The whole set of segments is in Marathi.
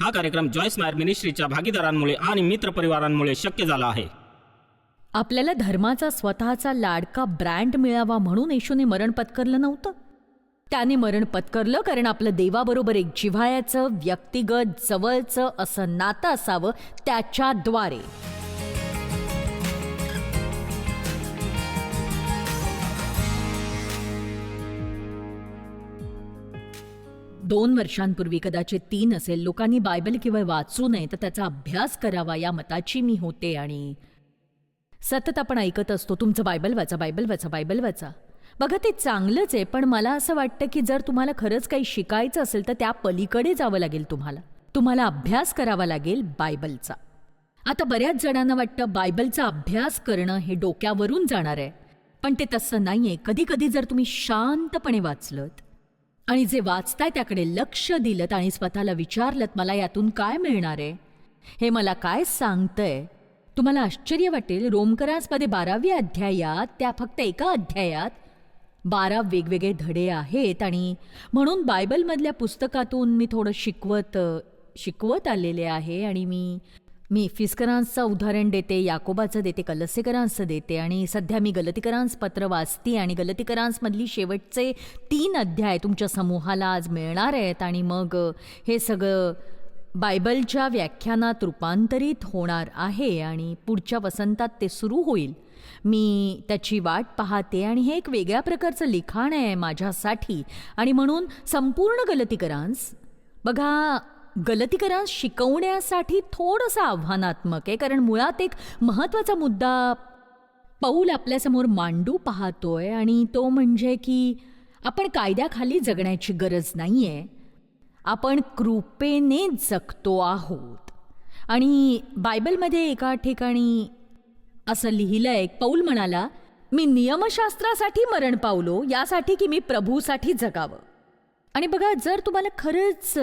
हा कार्यक्रम जॉयस मायर मिनिस्ट्रीच्या भागीदारांमुळे आणि मित्रपरिवारांमुळे शक्य झाला आहे. आपल्याला धर्माचा स्वतःचा लाडका ब्रँड मिळावा म्हणून येशूने मरण पत्करलं नव्हतं. त्याने मरण पत्करलं कारण आपलं देवाबरोबर एक जिव्हाळ्याचं, व्यक्तिगत, जवळचं असं नातं असावं त्याच्याद्वारे. दोन वर्षांपूर्वी, कदाचित 3 असेल, लोकांनी बायबल केवळ वाचू नये तर त्याचा अभ्यास करावा या मताची मी होते. आणि सतत आपण ऐकत असतो, तुमचं बायबल वाचा, बायबल वाचा, बायबल वाचा. बघा, ते चांगलंच आहे, पण मला असं वाटतं की जर तुम्हाला खरंच काही शिकायचं असेल तर त्या पलीकडे जावं लागेल. तुम्हाला अभ्यास करावा लागेल बायबलचा. आता बऱ्याच जणांना वाटतं बायबलचा अभ्यास करणं हे डोक्यावरून जाणार आहे, पण ते तसं नाहीये. कधी कधी जर तुम्ही शांतपणे वाचलत आणि जे वाचताय त्याकडे लक्ष दिलत आणि स्वतःला विचारलत, मला यातून काय मिळणार आहे, हे मला काय सांगतंय, तुम्हाला आश्चर्य वाटेल. रोमकरांसमध्ये 12व्या अध्यायात, त्या फक्त एका अध्यायात 12 वेगवेगळे धडे आहेत. आणि म्हणून बायबलमधल्या पुस्तकातून मी थोडं शिकवत आलेले आहे. आणि मी फिस्करांचं उदाहरण देते, याकोबाचं देते, कलसेकरांचं देते, आणि सध्या मी गलतीकरांस पत्र वाचते आणि गलतीकरांसमधली शेवटचे 3 अध्याय तुमच्या समूहाला आज मिळणार आहेत. आणि मग हे सगळं बायबलच्या व्याख्यानात रूपांतरित होणार आहे आणि पुढच्या वसंतात ते सुरू होईल. मी त्याची वाट पाहते आणि हे एक वेगळ्या प्रकारचं लिखाण आहे माझ्यासाठी. आणि म्हणून संपूर्ण गलतीकरांस, बघा, गलतीकरांस शिकवण्यासाठी थोडंसं आव्हानात्मक आहे, कारण मुळात एक महत्त्वाचा मुद्दा पौल आपल्यासमोर मांडू पाहतोय, आणि तो म्हणजे की आपण कायद्याखाली जगण्याची गरज नाहीये, आपण कृपेने जगतो आहोत. आणि बायबलमध्ये एका ठिकाणी असं लिहिलंय, पौल म्हणाला, मी नियमशास्त्रासाठी मरण पावलो, यासाठी की मी प्रभूसाठी जगावं. आणि बघा, जर तुम्हाला खरंच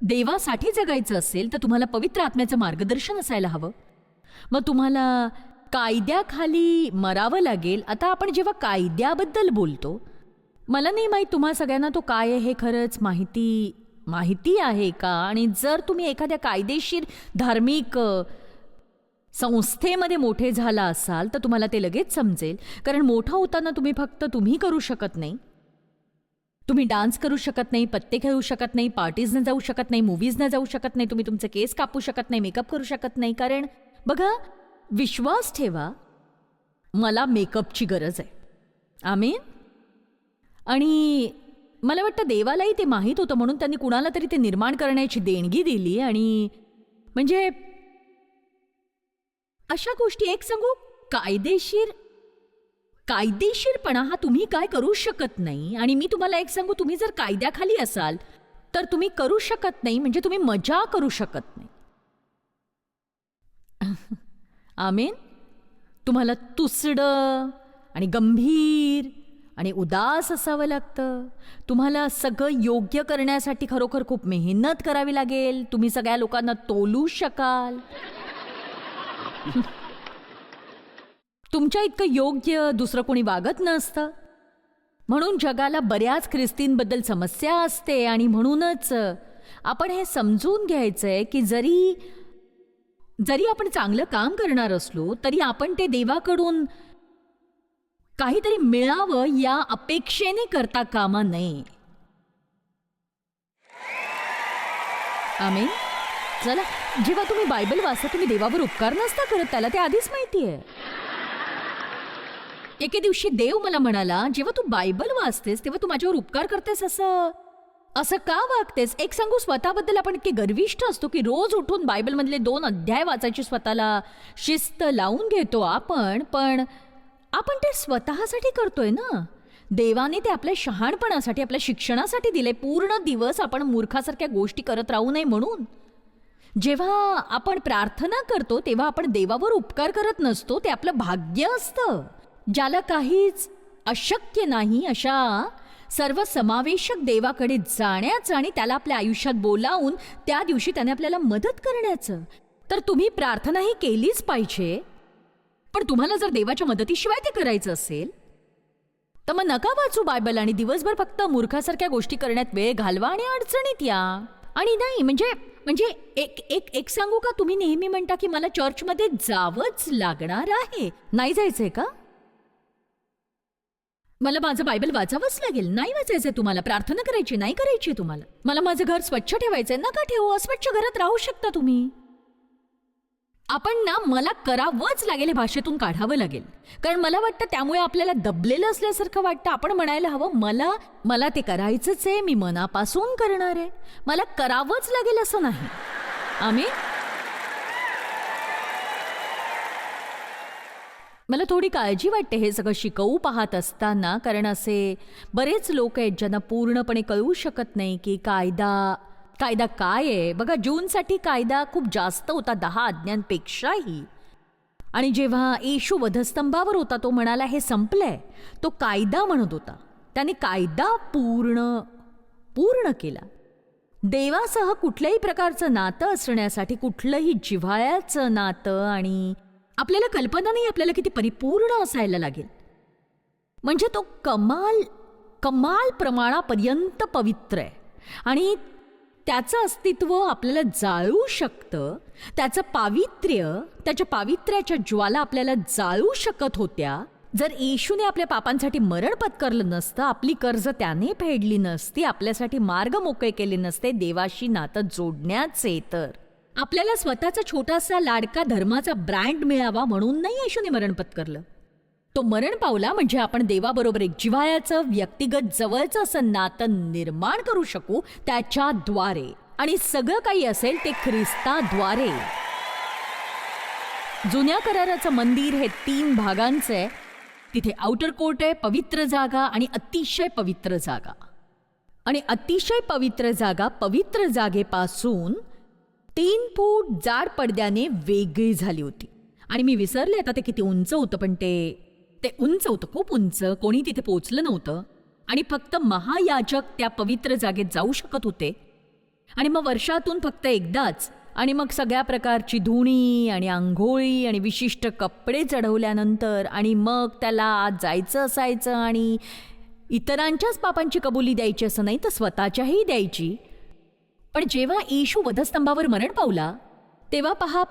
देवासाठी जगायचं असेल तर तुम्हाला पवित्र आत्म्याचं मार्गदर्शन असायला हवं. मग तुम्हाला कायद्याखाली मरावं लागेल. आता आपण जेव्हा कायद्याबद्दल बोलतो, मला नाही माहीत तुम्हा सगळ्यांना तो काय आहे हे खरंच माहिती आहे का. आणि जर तुम्ही एखाद्या कायदेशीर धार्मिक संस्थेमध्ये मोठे झाला असाल तर तुम्हाला ते लगेच समजेल. कारण मोठा होताना तुम्ही करू शकत नाही, तुम्ही डान्स करू शकत नाही, पत्ते खेळू शकत नाही, पार्टीजनं जाऊ शकत नाही, मूव्हीजनं जाऊ शकत नाही, तुम्ही तुमचे केस कापू शकत नाही, मेकअप करू शकत नाही. कारण बघा, विश्वास ठेवा, मला मेकअपची गरज आहे. आमीन. आणि मला वाटतं देवालाही ते माहीत होतं, म्हणून त्यांनी कुणाला तरी ते निर्माण करण्याची देणगी दिली. आणि म्हणजे अशा गोष्टी, एक सांगू, कायदेशीरपणा हा तुम्ही काय करू शकत नाही. आणि मी तुम्हाला एक सांगू, तुम्ही जर कायद्याखाली असाल तर तुम्ही करू शकत नाही, म्हणजे तुम्ही मजा करू शकत नाही. आमीन. तुम्हाला तुसडं आणि गंभीर आणि उदास असावं लागतं. तुम्हाला सगळं योग्य करण्यासाठी खरोखर खूप मेहनत करावी लागेल. तुम्ही सगळ्या लोकांना तोलू शकाल. तुमच्या इतकं योग्य दुसरं कोणी वागत नसतं. म्हणून जगाला बऱ्याच ख्रिस्तींबद्दल समस्या असते. आणि म्हणूनच आपण हे समजून घ्यायचंय की जरी आपण चांगलं काम करणार असलो तरी आपण ते देवाकडून काहीतरी मिळावं या अपेक्षेने करता कामा नये. आमेन. चला, जेव्हा तुम्ही बायबल वाचता तुम्ही देवावर उपकार नसता करत, त्याला ते आधीच माहिती आहे. एके दिवशी देव मला म्हणाला, जेव्हा तू बायबल वाचतेस तेव्हा तू माझ्यावर उपकार करतेस, असं का वागतेस. एक सांगू, स्वतःबद्दल आपण इतके गर्विष्ठ असतो की रोज उठून बायबलमधले 2 अध्याय वाचायची स्वतःला शिस्त लावून घेतो पण आपण ते स्वतःसाठी करतोय ना. देवाने ते आपल्या शहाणपणासाठी, आपल्या शिक्षणासाठी दिले. पूर्ण दिवस आपण मूर्खासारख्या गोष्टी करत राहू नये म्हणून. जेव्हा आपण प्रार्थना करतो तेव्हा आपण देवावर उपकार करत नसतो, ते आपलं भाग्य असतं. ज्याला काहीच अशक्य नाही अशा सर्वसमावेशक देवाकडे जाण्याचं आणि त्याला आपल्या आयुष्यात बोलावून त्या दिवशी त्याने आपल्याला मदत करण्याचं. तर तुम्ही प्रार्थनाही केलीच पाहिजे, पण तुम्हाला जर देवाच्या मदतीशिवाय ते करायचं असेल तर मग नका वाचू बायबल आणि दिवसभर फक्त मूर्खासारख्या गोष्टी करण्यात वेळ घालवा आणि अडचणीत या. आणि नाही म्हणजे म्हणजे एक एक एक सांगू का, तुम्ही नेहमी म्हणता की मला चर्चमध्ये जावंच लागणार आहे. नाही जायचंय का? मला माझं बायबल वाचावंच लागेल? नाही वाचायचंय तुम्हाला? प्रार्थना करायची नाही करायची तुम्हाला? मला माझं घर स्वच्छ ठेवायचंय? नका ठेवू, अस्वच्छ घरात राहू शकता तुम्ही. आपण ना, मला करावंच लागेल हे भाषेतून काढावं लागेल, कारण मला वाटतं त्यामुळे आपल्याला दबलेलं असल्यासारखं वाटतं. आपण म्हणायला हवं, मला ते करायचंच आहे, मी मनापासून करणार आहे, मला करावंच लागेल असं नाही. आम्ही मला थोडी काळजी वाटते हे सगळं शिकवू पाहत असताना, कारण असे बरेच लोक आहेत ज्यांना पूर्णपणे कळू शकत नाही की कायदा काय आहे. बघा, जूनसाठी कायदा खूप जास्त होता 10 आज्ञांपेक्षाही. आणि जेव्हा येशू वधस्तंभावर होता, तो म्हणाला हे संपलंय, तो कायदा म्हणत होता. त्याने कायदा पूर्ण केला. देवासह कुठल्याही प्रकारचं नातं असण्यासाठी, कुठलंही जिव्हाळ्याचं नातं, आणि आपल्याला कल्पना नाही आपल्याला किती परिपूर्ण असायला लागेल. म्हणजे तो कमाल प्रमाणापर्यंत पवित्र आहे आणि त्याचं अस्तित्व आपल्याला जाळू शकतं. त्याचं त्याच्या पावित्र्याच्या ज्वाला आपल्याला जाळू शकत होत्या. जर येशूने आपल्या पापांसाठी मरण पत्करलं नसतं, आपली कर्ज त्याने फेडली नसती, आपल्यासाठी मार्ग मोकळे केले नसते देवाशी नातं जोडण्याचे, तर आपल्याला स्वतःचा छोटासा लाडका धर्माचा ब्रँड मिळावा म्हणून नाही येशूने मरण पत्करलं. तो मरण पावला म्हणजे आपण देवाबरोबर एक जिव्हाळ्याचं, व्यक्तिगत जवळचं असं नातं निर्माण करू शकू त्याच्याद्वारे. आणि सगळं काही असेल ते ख्रिस्ताद्वारे. जुन्या कराराचं मंदिर हे 3 भागांचं आहे. तिथे आउटर कोर्ट आहे, पवित्र जागा आणि अतिशय पवित्र जागा. आणि अतिशय पवित्र जागा पवित्र जागेपासून 3 फूट जाड पडद्याने वेगळी झाली होती. आणि मी विसरले आता ते किती उंच होतं, पण ते उंच होतं, खूप उंच. कोणी तिथे पोचलं नव्हतं आणि फक्त महायाजक त्या पवित्र जागेत जाऊ शकत होते. आणि मग वर्षातून फक्त एकदाच. आणि मग सगळ्या प्रकारची धुणी आणि आंघोळी आणि विशिष्ट कपडे चढवल्यानंतर आणि मग त्याला आत जायचं असायचं आणि इतरांच्याच पापांची कबुली द्यायची असं नाही, तर स्वतःच्याही द्यायची. पण जेव्हा येशू वधस्तंभावर मरण पावला तेव्हा पहा,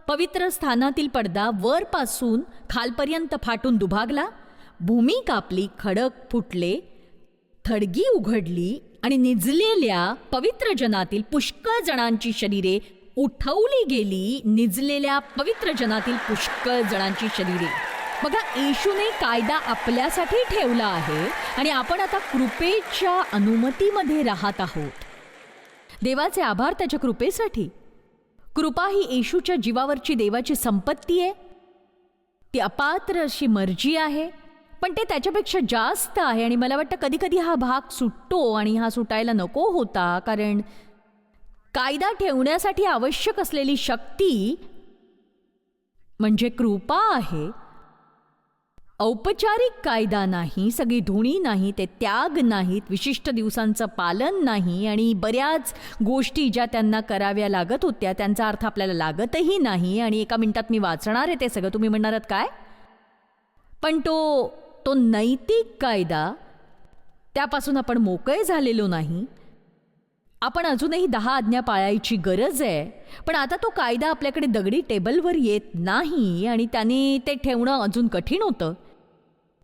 पवित्र स्थानातील पडदा वरपासून खालपर्यंत फाटून दुभागला, भूमी कापली, खडक फुटले, थडगी उघडली आणि निजलेल्या पवित्र जनातील पुष्कळ जणांची शरीरे उठवली गेली. निजलेल्या पवित्र जनातील पुष्कळ जणांची शरीरे. बघा, येशूने कायदा आपल्यासाठी ठेवला आहे आणि आपण आता कृपेच्या अनुमतीमध्ये राहत आहोत. देवाचे आभार त्याच्या कृपेसाठी. कृपा ही येशूच्या जीवावरची देवाची संपत्ती आहे. ती अपात्र अशी मर्जी आहे, पण ते त्याच्यापेक्षा जास्त आहे. आणि मला वाटतं कधी कधी हा भाग सुटतो आणि हा सुटायला नको होता, कारण कायदा ठेवण्यासाठी आवश्यक असलेली शक्ती म्हणजे कृपा आहे. औपचारिक कायदा नाही, सगळी धुणी नाही, ते त्याग नाहीत, विशिष्ट दिवसांचं पालन नाही आणि बऱ्याच गोष्टी ज्या त्यांना कराव्या लागत होत्या त्यांचा अर्थ आपल्याला लागतही नाही. आणि एका मिनिटात मी वाचणार आहे ते सगळं, तुम्ही म्हणणार आहात काय? पण तो नैतिक कायदा, त्यापासून आपण मोकळे झालेलो नाही. आपण अजूनही 10 आज्ञा पाळायची गरज आहे, पण आता तो कायदा आपल्याकडे दगडी टेबलवर येत नाही आणि त्याने ते ठेवणं अजून कठीण होतं.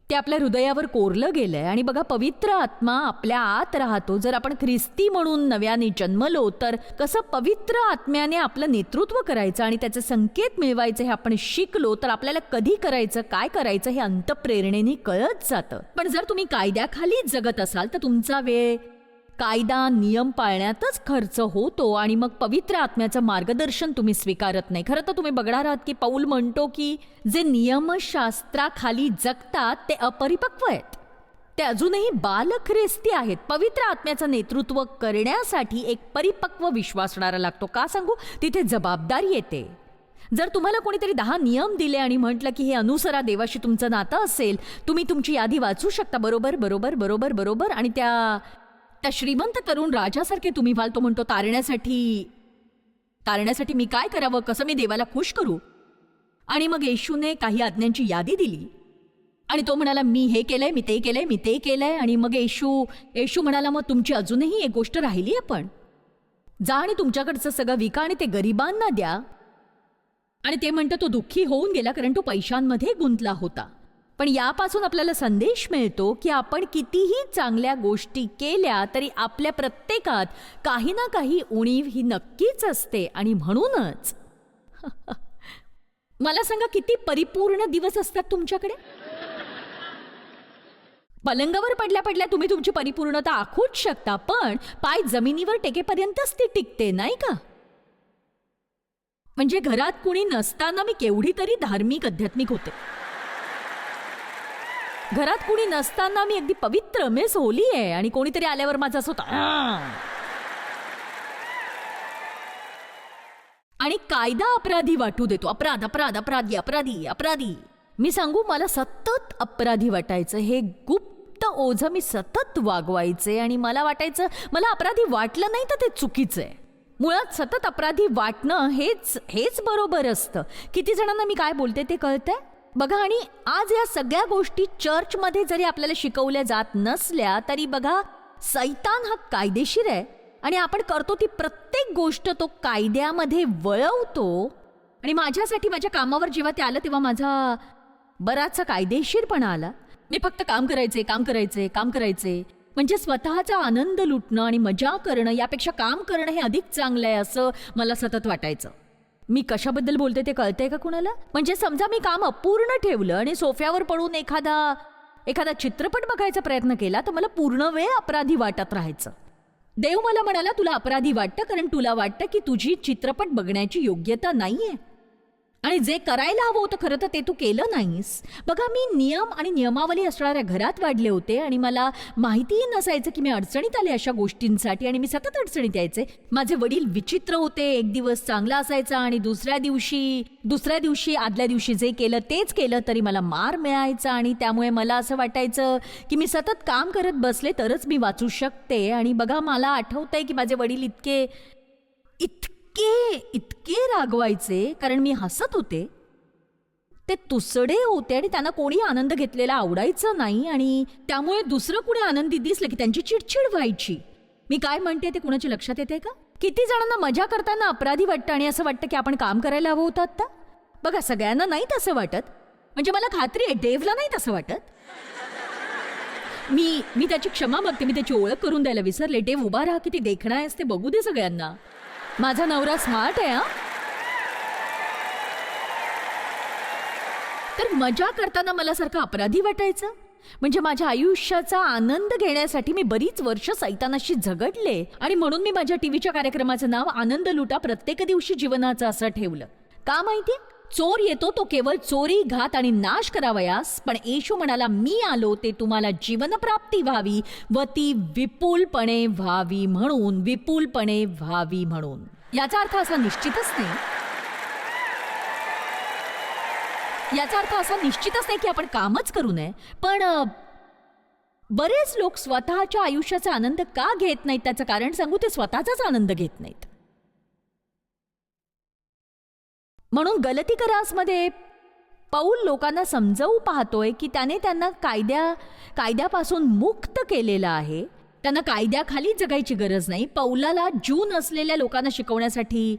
ते आपल्या हृदयावर कोरलं गेलंय. आणि बघा, पवित्र आत्मा आपल्या आत राहतो. जर आपण ख्रिस्ती म्हणून नव्याने जन्मलो तर कसं पवित्र आत्म्याने आपलं नेतृत्व करायचं आणि त्याचे संकेत मिळवायचे हे आपण शिकलो तर आपल्याला कधी करायचं, काय करायचं हे अंतःप्रेरणेने कळत जातं. पण जर तुम्ही कायद्याखाली जगत असाल तर तुमचा वेळ कायदा नियम पाळण्यातच खर्च होतो आणि मग पवित्र आत्म्याचं मार्गदर्शन तुम्ही स्वीकारत नाही. खरं तर तुम्ही बघणार आहात की पौल म्हणतो की जे नियमशास्त्राखाली जगतात ते अपरिपक्व आहेत, ते अजूनही बालख्रिस्ती आहेत. पवित्र आत्म्याचं नेतृत्व करण्यासाठी एक परिपक्व विश्वास असणारा लागतो. का सांगू? तिथे जबाबदारी येते. जर तुम्हाला कोणीतरी 10 नियम दिले आणि म्हटलं की हे अनुसरा, देवाशी तुमचं नातं असेल, तुम्ही तुमची यादी वाचू शकता, बरोबर बरोबर बरोबर बरोबर, आणि त्या श्रीमंत तरुण राजासारखे तुम्ही व्हाल. तो म्हणतो, तारण्यासाठी मी काय करावं, कसं मी देवाला खुश करू? आणि मग येशूने काही आज्ञांची यादी दिली आणि तो म्हणाला, मी हे केलंय, मी ते केलंय, मी ते केलंय. आणि मग येशू म्हणाला, मग तुमची अजूनही एक गोष्ट राहिली आहे. पण जा आणि तुमच्याकडचं सगळं विका आणि ते गरिबांना द्या. आणि ते म्हणतं तो दुःखी होऊन गेला कारण तो पैशांमध्ये गुंतला होता. पण यापासून आपल्याला संदेश मिळतो की आपण कितीही चांगल्या गोष्टी केल्या तरी आपल्या प्रत्येकात काही ना काही उणीव ही नक्कीच असते. आणि म्हणूनच मला सांगा, किती परिपूर्ण दिवस असतात तुमच्याकडे? पलंगावर पडल्या पडल्या तुम्ही तुमची परिपूर्णता आखूच शकता, पण पाय जमिनीवर टेकेपर्यंतच ती टिकते, नाही का? म्हणजे घरात कुणी नसताना मी केवढी तरी धार्मिक आध्यात्मिक होते. घरात कुणी नसताना मी अगदी पवित्र मिस होली आहे, आणि कोणीतरी आल्यावर माझं असं होतं आणि कायदा अपराधी वाटू देतो. अपराध अपराध अपराधी अपराधी अपराधी. मी सांगू, मला सतत अपराधी वाटायचं. हे गुप्त ओझं मी सतत वागवायचे आणि मला वाटायचं मला अपराधी वाटलं नाही तर ते चुकीचं आहे. मुळात सतत अपराधी वाटणं हेच बरोबर असतं. किती जणांना मी काय बोलते ते कळतंय बघा. आणि आज या सगळ्या गोष्टी चर्चमध्ये जरी आपल्याला शिकवल्या जात नसल्या तरी बघा, सैतान हा कायदेशीर आहे आणि आपण करतो ती प्रत्येक गोष्ट तो कायद्यामध्ये वळवतो. आणि माझ्यासाठी माझ्या कामावर जेव्हा ते आलं तेव्हा माझा बराचसा कायदेशीरपणा आला. मी फक्त काम करायचे. म्हणजे स्वतःचा आनंद लुटणं आणि मजा करणं यापेक्षा काम करणं हे अधिक चांगलं आहे असं मला सतत वाटायचं. मी कशाबद्दल बोलते ते कळतंय का कुणाला? म्हणजे समजा मी काम अपूर्ण ठेवलं आणि सोफ्यावर पडून एखादा चित्रपट बघायचा प्रयत्न केला तर मला पूर्ण वेळ अपराधी वाटत राहायचं. देव मला म्हणाला, तुला अपराधी वाटतं कारण तुला वाटतं की तुझी चित्रपट बघण्याची योग्यता नाहीये आणि जे करायला हवं होतं खरं तर ते तू केलं नाहीस. बघा, मी नियम आणि नियमावली असणाऱ्या घरात वाढले होते आणि मला माहितीही नसायचं की मी अडचणीत आले अशा गोष्टींसाठी आणि मी सतत अडचणीत यायचे. माझे वडील विचित्र होते. एक दिवस चांगला असायचा आणि दुसऱ्या दिवशी आदल्या दिवशी जे केलं तेच केलं तरी मला मार मिळायचा. आणि त्यामुळे मला असं वाटायचं की मी सतत काम करत बसले तरच मी वाचू शकते. आणि बघा, मला आठवतंय की माझे वडील इतके रागवायचे कारण मी हसत होते. ते तुसडे होते आणि त्यांना कोणी आनंद घेतलेला आवडायचं नाही आणि त्यामुळे दुसरं कुणी आनंदी दिसलं की त्यांची चिडचिड व्हायची. मी काय म्हणते ते कुणाच्या लक्षात येते का? किती जणांना मजा करताना अपराधी वाटतं आणि असं वाटतं की आपण काम करायला हवं होतं आता. बघा, सगळ्यांना नाही तसं वाटत. म्हणजे मला खात्री आहे डेव्हला नाही तसं वाटत. मी त्याची क्षमा मागते. मी त्याची ओळख करून द्यायला विसरले. डेव्ह उभा राहा, किती देखणा आहेस ते बघू दे सगळ्यांना. माझा नवरा स्मार्ट आहे. तर मजा करताना मला सारखं अपराधी वाटायचं. म्हणजे माझ्या आयुष्याचा आनंद घेण्यासाठी मी बरीच वर्ष सैतानाशी झगडले आणि म्हणून मी माझ्या टीव्हीच्या कार्यक्रमाचं नाव आनंद लुटा प्रत्येक दिवशी जीवनाचं असं ठेवलं. का माहितीये? चोर येतो तो केवळ चोरी, घात आणि नाश करावयास, पण येशू म्हणाला, मी आलो ते तुम्हाला जीवनप्राप्ती व्हावी व ती विपुलपणे व्हावी म्हणून. विपुलपणे व्हावी म्हणून याचा अर्थ असा निश्चितच नाही की आपण कामच करू नये. पण बरेच लोक स्वतःच्या आयुष्याचा आनंद का घेत नाहीत त्याचं कारण सांगू, ते स्वतःचाच आनंद घेत नाहीत. म्हणून गलतीकरासमध्ये पौल लोकांना समजावू पाहतोय की त्याने त्यांना कायद्यापासून मुक्त केलेलं आहे. त्यांना कायद्याखाली जगायची गरज नाही. पौलाला ज्यू नसलेल्या लोकांना शिकवण्यासाठी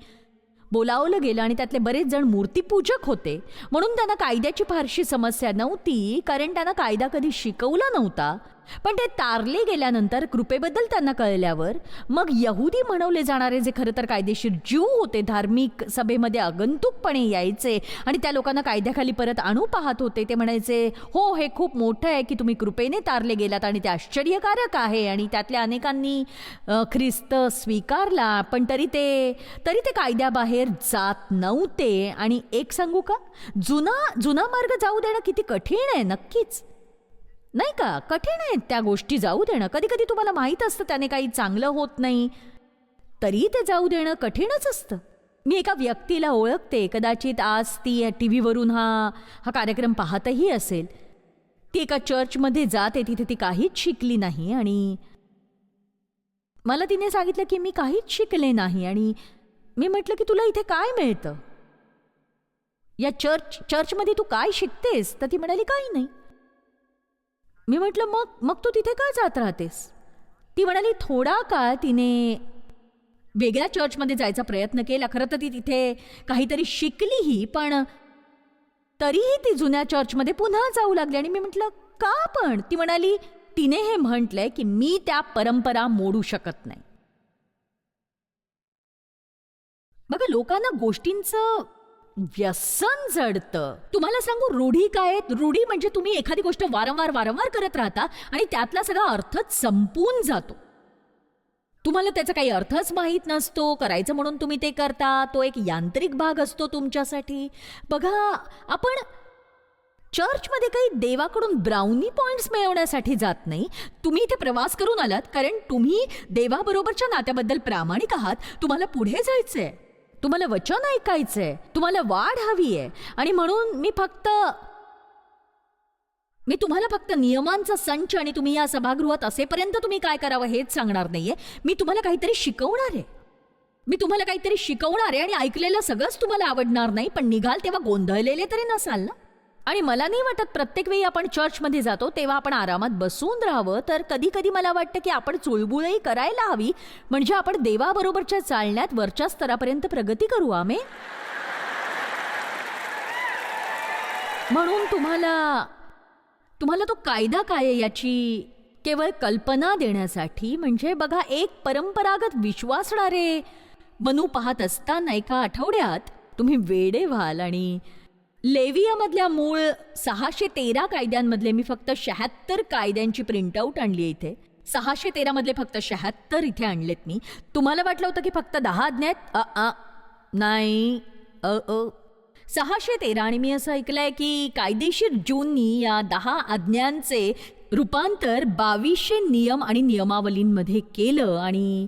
बोलावलं गेलं आणि त्यातले बरेच जण मूर्तीपूजक होते. म्हणून त्यांना कायद्याची फारशी समस्या नव्हती कारण त्यांना कायदा कधी शिकवला नव्हता. पण ते तारले गेल्यानंतर कृपेबद्दल त्यांना कळल्यावर मग यहुदी म्हणवले जाणारे जे खरं तर कायदेशीर ज्यू होते, धार्मिक सभेमध्ये आगंतुकपणे यायचे आणि त्या लोकांना कायद्याखाली परत आणू पाहत होते. ते म्हणायचे, हो, हे खूप मोठं आहे की तुम्ही कृपेने तारले गेलात आणि ते आश्चर्यकारक आहे. आणि त्यातल्या अनेकांनी ख्रिस्त स्वीकारला, पण तरी ते कायद्याबाहेर जात नव्हते. आणि एक सांगू का, जुना मार्ग जाऊ देणं किती कठीण आहे. नक्कीच नाही का? कठीण आहेत त्या गोष्टी जाऊ देणं. कधी कधी तुम्हाला माहीत असतं त्याने काही चांगलं होत नाही तरी ते जाऊ देणं कठीणच असतं. मी एका व्यक्तीला ओळखते, कदाचित आज ती टीव्हीवरून हा कार्यक्रम पाहतही असेल. ती एका चर्चमध्ये जाते, तिथे ती काहीच शिकली नाही आणि मला तिने सांगितलं की मी काहीच शिकले नाही. आणि मी म्हटलं की तुला इथे काय मिळतं, या चर्चमध्ये तू काय शिकतेस? तर ती म्हणाली, काही नाही. मी म्हटलं मग तू तिथे का जात राहतेस? ती म्हणाली, थोडा काळ तिने वेगळ्या चर्चमध्ये जायचा प्रयत्न केला. खरं तर ती तिथे काहीतरी शिकलीही, पण तरीही ती जुन्या चर्चमध्ये पुन्हा जाऊ लागली. आणि मी म्हटलं का? पण ती म्हणाली, तिने हे म्हटलंय की मी त्या परंपरा मोडू शकत नाही. बघा, लोकांना गोष्टींचं व्यसन जडतं. तुम्हाला सांगू, रूढी काय आहेत? रूढी म्हणजे तुम्ही एखादी गोष्ट वारंवार वारंवार करत राहता आणि त्यातला सगळा अर्थच संपून जातो. तुम्हाला त्याचा काही अर्थच माहीत नसतो, करायचं म्हणून तुम्ही ते करता. तो एक यांत्रिक भाग असतो तुमच्यासाठी. बघा, आपण चर्चमध्ये काही देवाकडून ब्राउनी पॉइंट्स मिळवण्यासाठी जात नाही. तुम्ही इथे प्रवास करून आलात कारण तुम्ही देवाबरोबरच्या नात्याबद्दल प्रामाणिक आहात. तुम्हाला पुढे जायचंय, तुम्हाला वचन ऐकायचंय, तुम्हाला वाढ हवी आहे. आणि म्हणून मी तुम्हाला फक्त नियमांचा संच आणि तुम्ही या सभागृहात असेपर्यंत तुम्ही काय करावं हेच सांगणार नाहीये. मी तुम्हाला काहीतरी शिकवणार आहे आणि ऐकलेलं सगळंच तुम्हाला आवडणार नाही, पण निघाल तेव्हा गोंधळलेले तरी नसाल ना. आणि मला नाही वाटत प्रत्येक वेळी आपण चर्चमध्ये जातो तेव्हा आपण आरामात बसून राहावं. तर कधी कधी मला वाटतं की आपण चुळबुळही करायला हवी, म्हणजे आपण देवाबरोबरच्या चालण्यात वरच्या स्तरापर्यंत प्रगती करू. आमेन. म्हणून तुम्हाला तो कायदा काय आहे याची केवळ कल्पना देण्यासाठी, म्हणजे बघा, एक परंपरागत विश्वासणारे बनू पाहत असताना एका आठवड्यात तुम्ही वेडे व्हाल. आणि लेवियामधल्या मूळ 613 कायद्यांमधले मी फक्त 76 कायद्यांची प्रिंटआउट आणली आहे इथे. 613 मधले फक्त 76 इथे आणलेत मी. तुम्हाला वाटलं होतं की फक्त 10 आज्ञा आहेत? नाही, 613. आणि मी असं ऐकलंय की कायदेशीर ज्यूंनी या 10 आज्ञांचे रूपांतर 2200 नियम आणि नियमावलींमध्ये केलं. आणि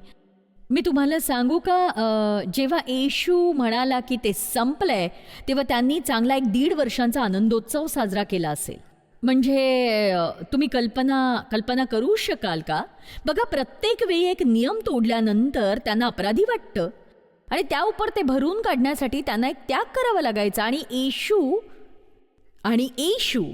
मी तुम्हाला सांगू का, जेव्हा येशू म्हणाला की ते संपलंय, तेव्हा त्यांनी चांगला 1.5 वर्षांचा आनंदोत्सव साजरा केला असेल. म्हणजे तुम्ही कल्पना करू शकाल का? बघा, प्रत्येक वेळी एक नियम तोडल्यानंतर त्यांना अपराधी वाटतं आणि त्या उपर ते भरून काढण्यासाठी त्यांना एक त्याग करावा लागायचा. आणि येशू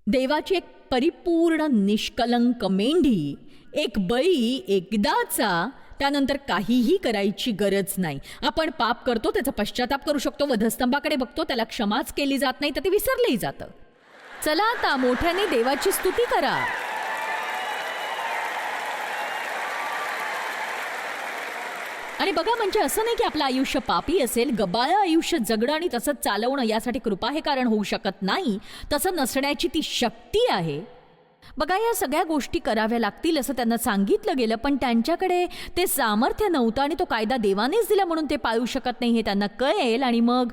देवाची एक परिपूर्ण निष्कलंक मेंढी, एक बळी एकदाचा, त्यानंतर काहीही करायची गरज नाही. आपण पाप करतो, त्याचा पश्चाताप करू शकतो, वधस्तंभाकडे बघतो, त्याला क्षमाच केली जात नाही तर ते विसरलंही जातं. चला आता मोठ्याने देवाची स्तुती करा. आणि बघा, म्हणजे असं नाही की आपलं आयुष्य पापी असेल. गबाळं आयुष्य जगणं आणि तसंच चालवणं यासाठी कृपा हे कारण होऊ शकत नाही. तसं नसण्याची ती शक्ती आहे. बघा, या सगळ्या गोष्टी कराव्या लागतील असं त्यांना सांगितलं गेलं, पण त्यांच्याकडे ते सामर्थ्य नव्हतं आणि तो कायदा देवानेच दिला म्हणून ते पाळू शकत नाही हे त्यांना कळेल. आणि मग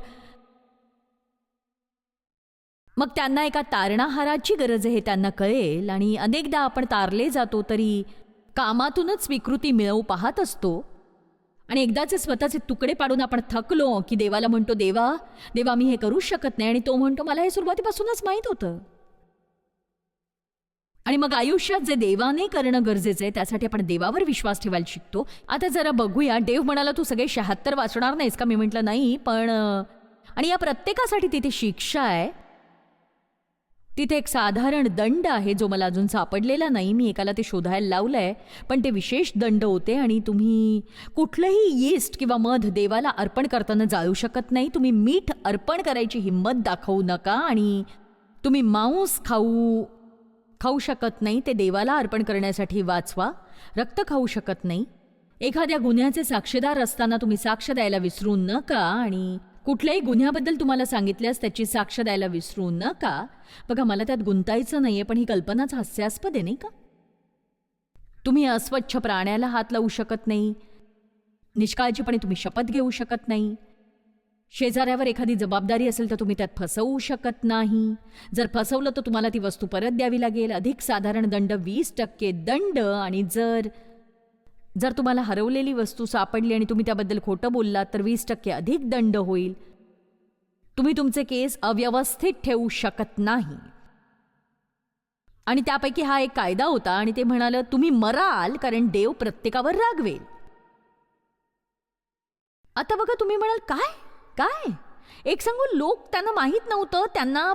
त्यांना एका तारणाहाराची गरज आहे हे त्यांना कळेल. आणि अनेकदा आपण तारले जातो तरी कामातूनच स्वीकृती मिळवू पाहत असतो. आणि एकदाचे स्वतःचे तुकडे पाडून आपण थकलो की देवाला म्हणतो, देवा मी हे करू शकत नाही. आणि तो म्हणतो, मला हे सुरुवातीपासूनच माहीत होतं. आणि मग आयुष्यात जे देवाने करणं गरजेचं आहे त्यासाठी आपण देवावर विश्वास ठेवायला शिकतो. आता जरा बघूया. देव म्हणाला, तू सगळे 76 वाचणार नाहीस का? मी म्हटलं नाही, पण आणि या प्रत्येकासाठी तिथे शिक्षा आहे. तिथे एक साधारण दंड आहे जो मला अजून सापडलेला नाही. मी एकाला ते शोधायला लावलंय, पण ते विशेष दंड होते. आणि तुम्ही कुठलंही यीस्ट किंवा मध देवाला अर्पण करताना जाळू शकत नाही. तुम्ही मीठ अर्पण करायची हिंमत दाखवू नका. आणि तुम्ही मांस खाऊ शकत नाही, ते देवाला अर्पण करण्यासाठी वाचवा. रक्त खाऊ शकत नाही. एखाद्या गुन्ह्याचे साक्षीदार असताना तुम्ही साक्ष द्यायला विसरू नका. आणि कुठल्याही गुन्ह्याबद्दल तुम्हाला सांगितल्यास त्याची साक्ष द्यायला विसरू नका. बघा, मला त्यात गुंतायचं नाहीये, पण ही कल्पनाच हास्यास्पद आहे, नाही का? तुम्ही अस्वच्छ प्राण्याला हात लावू शकत नाही. निष्काळजीपणे तुम्ही शपथ घेऊ शकत नाही. शेजाऱ्यावर एखादी जबाबदारी असेल तर तुम्ही त्यात फसवू शकत नाही. जर फसवलं तर तुम्हाला ती वस्तू परत द्यावी लागेल. अधिक साधारण दंड 20% दंड. आणि जर तुम्हाला हरवलेली वस्तू सापडली आणि तुम्ही त्याबद्दल खोटं बोललात तर 20% अधिक दंड होईल. तुम्ही तुमचे केस अव्यवस्थित ठेवू शकत नाही. आणि त्यापैकी हा एक कायदा होता. आणि ते म्हणालं, तुम्ही मराल कारण देव प्रत्येकावर रागवेल. आता बघा, तुम्ही म्हणाल काय एक सांगू, लोक त्यांना माहीत नव्हतं, त्यांना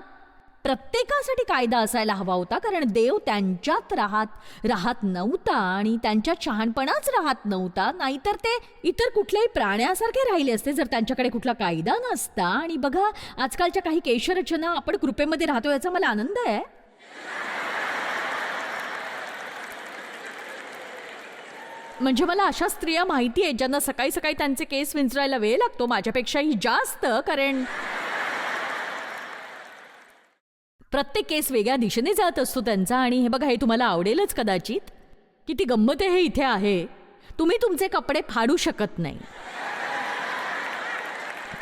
प्रत्येकासाठी कायदा असायला हवा होता, कारण देव त्यांच्यात राहत नव्हता आणि त्यांच्यात शहाणपणाच राहत नव्हता. नाहीतर ते इतर कुठल्याही प्राण्यासारखे राहिले असते जर त्यांच्याकडे कुठला कायदा नसता. आणि बघा, आजकालच्या काही केशरचना आपण कृपेमध्ये राहतो याचा मला आनंद आहे. म्हणजे मला अशा स्त्रिया माहिती आहेत ज्यांना सकाळी सकाळी त्यांचे केस विंचरायला वेळ लागतो, माझ्यापेक्षाही जास्त, कारण प्रत्येक केस वेगळ्या दिशेने जात असतो त्यांचा. आणि हे बघा, हे तुम्हाला आवडेलच कदाचित. किती गंमत आहे हे इथे आहे. तुम्ही तुमचे कपडे फाडू शकत नाही.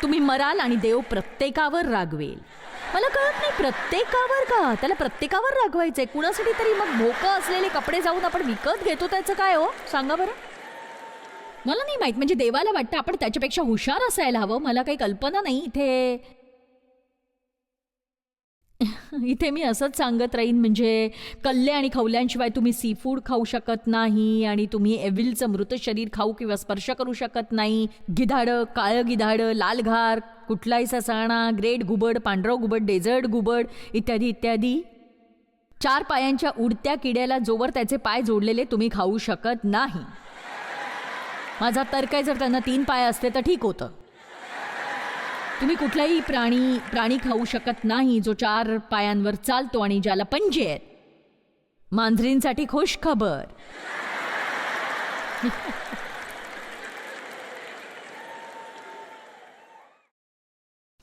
तुम्ही मराल आणि देव प्रत्येकावर रागवेल. मला कळत नाही, प्रत्येकावर का? त्याला प्रत्येकावर रागवायचंय कुणासाठी तरी? मग भोकं असलेले कपडे जाऊन आपण विकत घेतो, त्याचं काय हो? सांगा बरं. मला नाही माहित, म्हणजे देवाला वाटतं आपण त्याच्यापेक्षा हुशार असायला हवं. मला काही कल्पना नाही. इथे मी असंच सांगत राहीन, म्हणजे कल्ले आणि खवल्यांशिवाय तुम्ही सी फूड खाऊ शकत नाही आणि तुम्ही एव्हिलचं मृत शरीर खाऊ किंवा स्पर्श करू शकत नाही. गिधाडं, काळं गिधाडं, लाल घार, कुठलाही ससाणा, ग्रेट घुबड, पांढरं घुबड, डेझर्ट घुबड इत्यादी इत्यादी. 4 पायांच्या उडत्या किड्याला जोवर त्याचे पाय जोडलेले तुम्ही खाऊ शकत नाही. माझा तर्क आहे, जर त्यांना 3 पाय असते तर ठीक होतं. तुम्ही कुठलाही प्राणी खाऊ शकत नाही जो 4 पायांवर चालतो आणि ज्याला पंजे आहेत. मांजरींसाठी खुश खबर.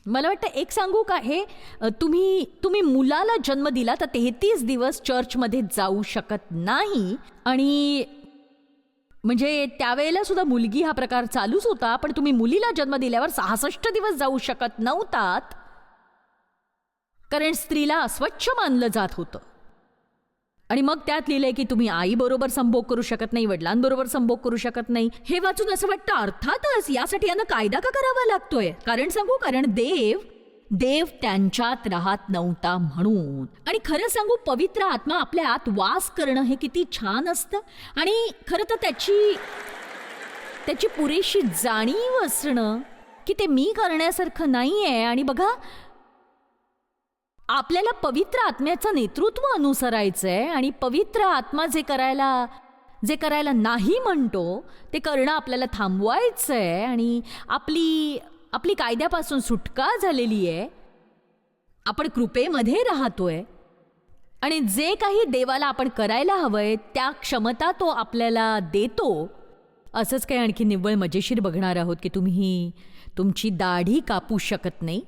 मला वाटतं एक सांगू का, हे तुम्ही मुलाला जन्म दिला तर 33 दिवस चर्चमध्ये जाऊ शकत नाही. आणि म्हणजे त्यावेळेला सुद्धा मुलगी हा प्रकार चालूच होता, पण तुम्ही मुलीला जन्म दिल्यावर 66 दिवस जाऊ शकत नव्हतात, कारण स्त्रीला अस्वच्छ मानलं जात होतं. आणि मग त्यात लिहिलंय की तुम्ही आईबरोबर संभोग करू शकत नाही, वडिलांबरोबर संभोग करू शकत नाही. हे वाचून असं वाटतं, अर्थातच यासाठी यांना कायदा का करावा लागतोय? कारण सांगू, कारण देव त्यांच्यात राहत नव्हता म्हणून. आणि खरं सांगू, पवित्र आत्मा आपल्या आत वास करणं हे किती छान असतं. आणि खरं तर त्याची पुरेशी जाणीव असणं की ते मी करण्यासारखं नाहीये. आणि बघा, आपल्याला पवित्र आत्म्याचं नेतृत्व अनुसरायचंय आणि पवित्र आत्मा जे करायला नाही म्हणतो ते करणं आपल्याला थांबवायचंय. आणि आपली कायद्यापासून सुटका झालेली आहे. आपण कृपेमध्ये राहतोय आणि जे काही देवाला आपण करायला हवंय त्या क्षमता तो आपल्याला देतो. असंच काही आणखी निव्वळ मजेशीर बघणार आहोत की तुम्ही तुमची दाढी कापू शकत नाही,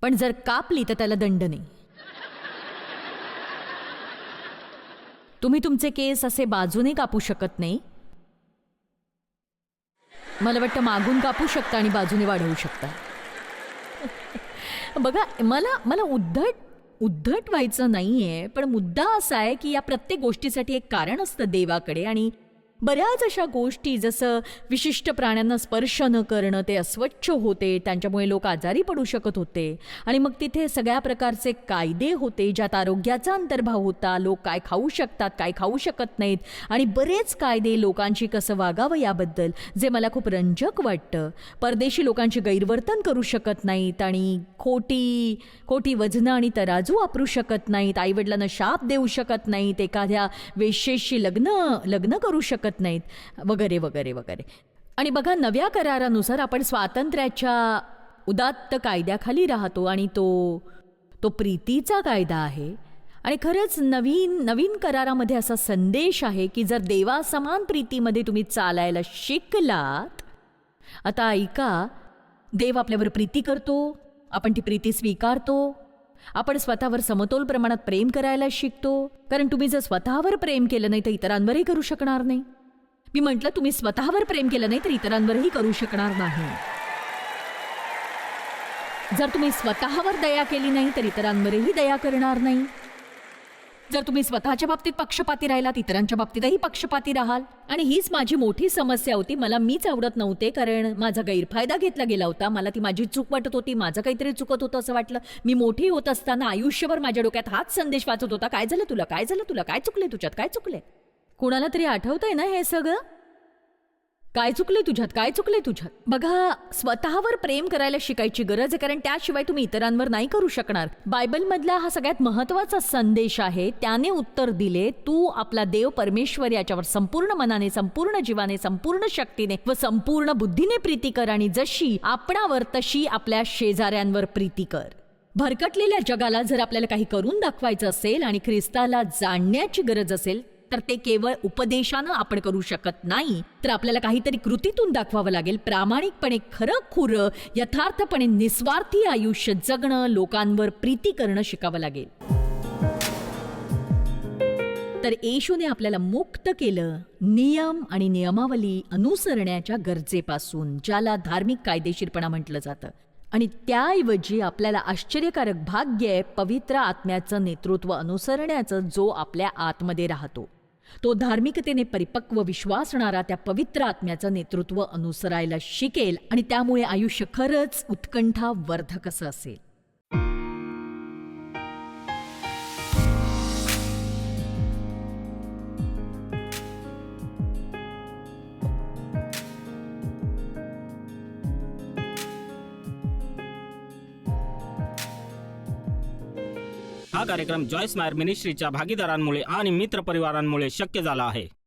पण जर कापली तर त्याला दंड नाही. तुम्ही तुमचे केस असे बाजूने कापू शकत नाही. मला वाटतं मागून कापू शकता आणि बाजूने वाढवू शकता. बघा, मला उद्धट व्हायचं नाहीये, पण मुद्दा असा आहे की या प्रत्येक गोष्टीसाठी एक कारण असतं देवाकडे. आणि बऱ्याच अशा गोष्टी, जसं विशिष्ट प्राण्यांना स्पर्श न करणं, ते अस्वच्छ होते, त्यांच्यामुळे लोक आजारी पडू शकत होते. आणि मग तिथे सगळ्या प्रकारचे कायदे होते ज्यात आरोग्याचा अंतर्भाव होता. लोक काय खाऊ शकतात, काय खाऊ शकत नाहीत, आणि बरेच कायदे लोकांशी कसं वागावं याबद्दल, जे मला खूप रंजक वाटतं. परदेशी लोकांची गैरवर्तन करू शकत नाहीत आणि खोटी वजनं आणि तराजू वापरू शकत नाहीत, आईवडिलांना शाप देऊ शकत नाहीत, एखाद्या वेश्येशी लग्न करू शकत नाहीत, वगैरे वगैरे वगैरे. आणि बघा, नव्या करारानुसार आपण स्वातंत्र्याच्या उदात्त कायद्याखाली राहतो आणि तो प्रीतीचा कायदा आहे. आणि खरंच नवीन करारामध्ये असा संदेश आहे की जर देवासमान प्रीतीमध्ये तुम्ही चालायला शिकलात. आता ऐका, देव आपल्यावर प्रीती करतो, आपण ती प्रीती स्वीकारतो, आपण स्वतःवर समतोल प्रमाणात प्रेम करायला शिकतो. कारण तुम्ही जर स्वतःवर प्रेम केलं नाही तर इतरांवरही करू शकणार नाही. मी म्हटलं, तुम्ही स्वतःवर प्रेम केलं नाही तर इतरांवरही करू शकणार नाही. जर तुम्ही स्वतःवर दया केली नाही तर इतरांवरही दया करणार नाही. जर तुम्ही स्वतःच्या बाबतीत पक्षपाती राहिलात, इतरांच्या बाबतीतही पक्षपाती राहाल. आणि हीच माझी मोठी समस्या होती. मला मीच आवडत नव्हते, कारण माझा गैरफायदा घेतला गेला होता. मला ती माझी चूक वाटत होती, माझं काहीतरी चुकत होतं असं वाटलं. मी मोठी होत असताना आयुष्यभर माझ्या डोक्यात हाच संदेश वाचत होता, काय झालं तुला, काय झालं तुला, काय चुकले तुझ्यात, काय चुकले. कुणाला तरी आठवतंय ना हे सगळं? काय चुकलंय तुझ्यात, काय चुकलंय तुझ्यात? बघा, स्वतःवर प्रेम करायला शिकायची गरज आहे, कारण त्याशिवाय तुम्ही इतरांवर नाही करू शकणार. बायबलमधला हा सगळ्यात महत्वाचा संदेश आहे. त्याने उत्तर दिले, तू आपला देव परमेश्वर याच्यावर संपूर्ण मनाने, संपूर्ण जीवाने, संपूर्ण शक्तीने व संपूर्ण बुद्धीने प्रीती कर आणि जशी आपणावर तशी आपल्या शेजाऱ्यांवर प्रीती कर. भरकटलेल्या जगाला जर आपल्याला काही करून दाखवायचं असेल आणि ख्रिस्ताला जाणण्याची गरज असेल तर ते केवळ उपदेशानं आपण करू शकत नाही, तर आपल्याला काहीतरी कृतीतून दाखवावं लागेल. प्रामाणिकपणे, खरं खुरं, यथार्थपणे निस्वार्थी आयुष्य जगणं, लोकांवर प्रीती करणं शिकावं लागेल. तर येशूने आपल्याला मुक्त केलं नियम आणि नियमावली अनुसरण्याच्या गरजेपासून, ज्याला धार्मिक कायदेशीरपणा म्हटलं जातं. आणि त्याऐवजी आपल्याला आश्चर्यकारक भाग्य आहे पवित्र आत्म्याचं नेतृत्व अनुसरण्याचं, जो आपल्या आतमध्ये राहतो. तो धार्मिकतेने परिपक्व विश्वासणारा त्या पवित्र आत्म्याचं नेतृत्व अनुसरायला शिकेल आणि त्यामुळे आयुष्य खरंच उत्कंठावर्धक असं असेल. हा कार्यक्रम जॉयस मायर मिनिस्ट्रीच्या भागीदारांमुळे आणि मित्रपरिवारांमुळे शक्य झाला आहे.